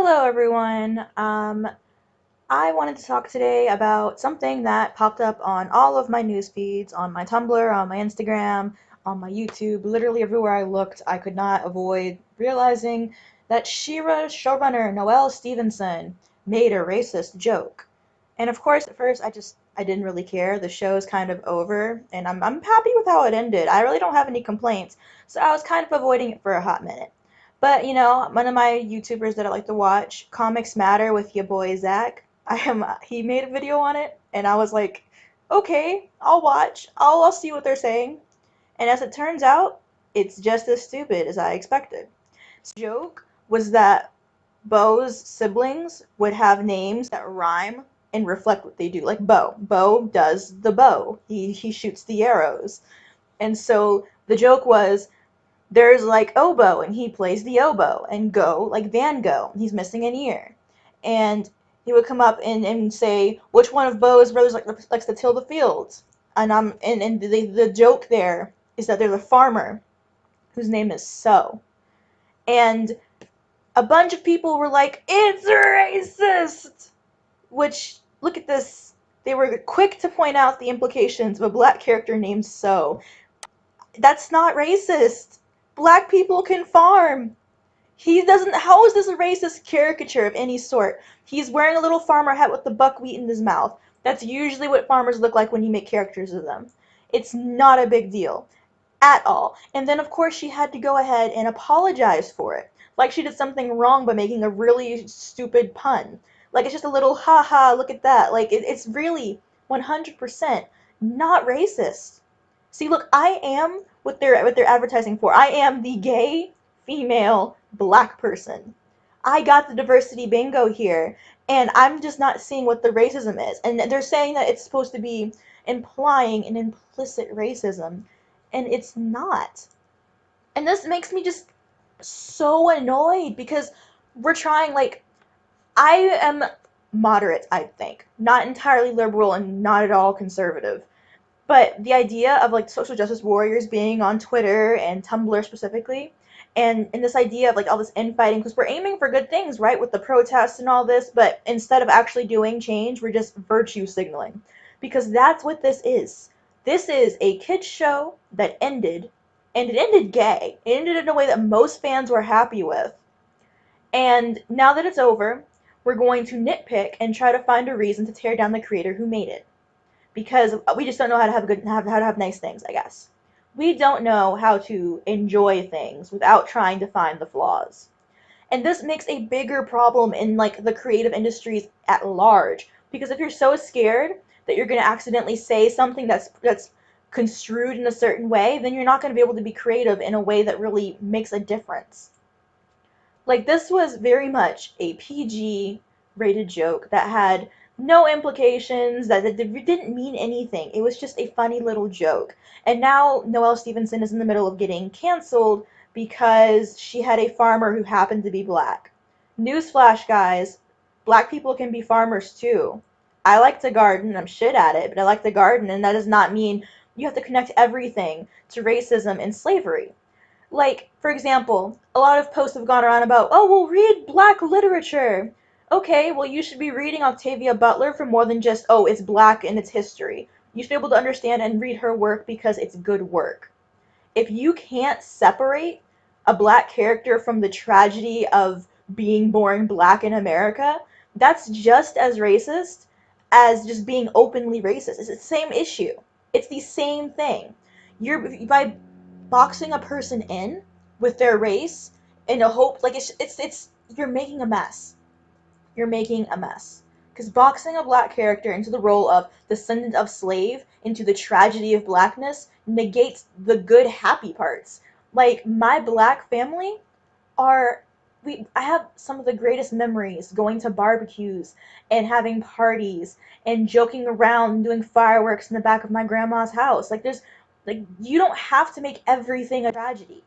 Hello, everyone. I wanted to talk today about something that popped up on all of my news feeds, on my Tumblr, on my Instagram, on my YouTube. Literally everywhere I looked, I could not avoid realizing that Shira showrunner Noelle Stevenson made a racist joke. And of course, at first, I didn't really care. The show's kind of over, and I'm happy with how it ended. I really don't have any complaints, so I was kind of avoiding it for a hot minute. But one of my YouTubers that I like to watch, Comics Matter with your boy Zach, he made a video on it, and I was like, okay, I'll watch. I'll see what they're saying. And as it turns out, it's just as stupid as I expected. So the joke was that Bo's siblings would have names that rhyme and reflect what they do. Like Bo. Bo does the bow. He shoots the arrows. And so the joke was there's like oboe and he plays the oboe, and go like Van Gogh. He's missing an ear. And he would come up and say, which one of Bo's brothers likes to till the fields? And the joke there is that there's a farmer whose name is So. And a bunch of people were like, it's racist! Which, look at this. They were quick to point out the implications of a black character named So. That's not racist. Black people can farm. He doesn't. How is this a racist caricature of any sort? He's wearing a little farmer hat with the buckwheat in his mouth. That's usually what farmers look like when you make characters of them. It's not a big deal at all. And then, of course, she had to go ahead and apologize for it. Like she did something wrong by making a really stupid pun. Like it's just a little ha ha, look at that. Like it's really 100% not racist. See, look, I am what they're advertising for. I am the gay female black person. I got the diversity bingo here, and I'm just not seeing what the racism is. And they're saying that it's supposed to be implying an implicit racism, and it's not. And this makes me just so annoyed because we're trying, like, I am moderate, I think. Not entirely liberal and not at all conservative. But the idea of like social justice warriors being on Twitter and Tumblr specifically, and this idea of like all this infighting, because we're aiming for good things, right, with the protests and all this, but instead of actually doing change, we're just virtue signaling. Because that's what this is. This is a kids show that ended, and it ended gay. It ended in a way that most fans were happy with. And now that it's over, we're going to nitpick and try to find a reason to tear down the creator who made it because we just don't know how to have nice things, I guess. We don't know how to enjoy things without trying to find the flaws. And this makes a bigger problem in like the creative industries at large because if you're so scared that you're going to accidentally say something that's construed in a certain way, then you're not going to be able to be creative in a way that really makes a difference. Like this was very much a PG rated joke that had no implications, that didn't mean anything. It was just a funny little joke. And now Noelle Stevenson is in the middle of getting canceled because she had a farmer who happened to be black. Newsflash, guys, black people can be farmers too. I like to garden, I'm shit at it, but I like to garden, and that does not mean you have to connect everything to racism and slavery. Like, for example, a lot of posts have gone around about, oh, well, read black literature. Okay, well, you should be reading Octavia Butler for more than just, oh, it's black and it's history. You should be able to understand and read her work because it's good work. If you can't separate a black character from the tragedy of being born black in America, that's just as racist as just being openly racist. It's the same issue. It's the same thing. By boxing a person in with their race in a hope, like it's you're making a mess. You're making a mess. Because boxing a black character into the role of descendant of slave, into the tragedy of blackness, negates the good happy parts. Like my black family are I have some of the greatest memories going to barbecues and having parties and joking around and doing fireworks in the back of my grandma's house. Like you don't have to make everything a tragedy.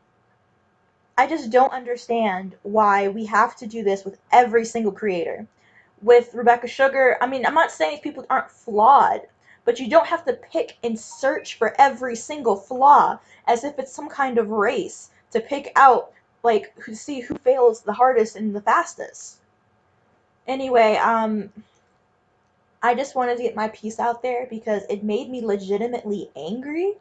I just don't understand why we have to do this with every single creator. With Rebecca Sugar, I mean, I'm not saying these people aren't flawed, but you don't have to pick and search for every single flaw as if it's some kind of race to pick out, like, see who fails the hardest and the fastest. Anyway, I just wanted to get my piece out there because it made me legitimately angry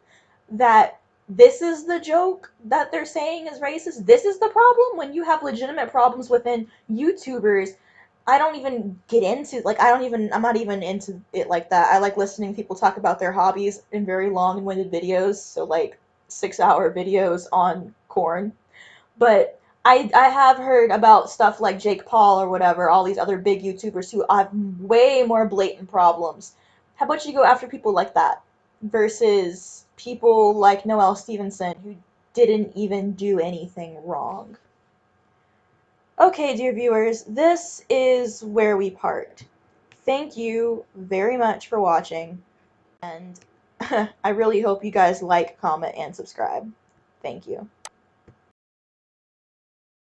that this is the joke that they're saying is racist. This is the problem when you have legitimate problems within YouTubers. I don't even get into like I'm not even into it like that. I like listening to people talk about their hobbies in very long and winded videos, so like 6 hour videos on corn. But I have heard about stuff like Jake Paul or whatever, all these other big YouTubers who have way more blatant problems. How about you go after people like that versus people like Noelle Stevenson who didn't even do anything wrong? Okay, dear viewers, this is where we part. Thank you very much for watching, and I really hope you guys like, comment, and subscribe. Thank you.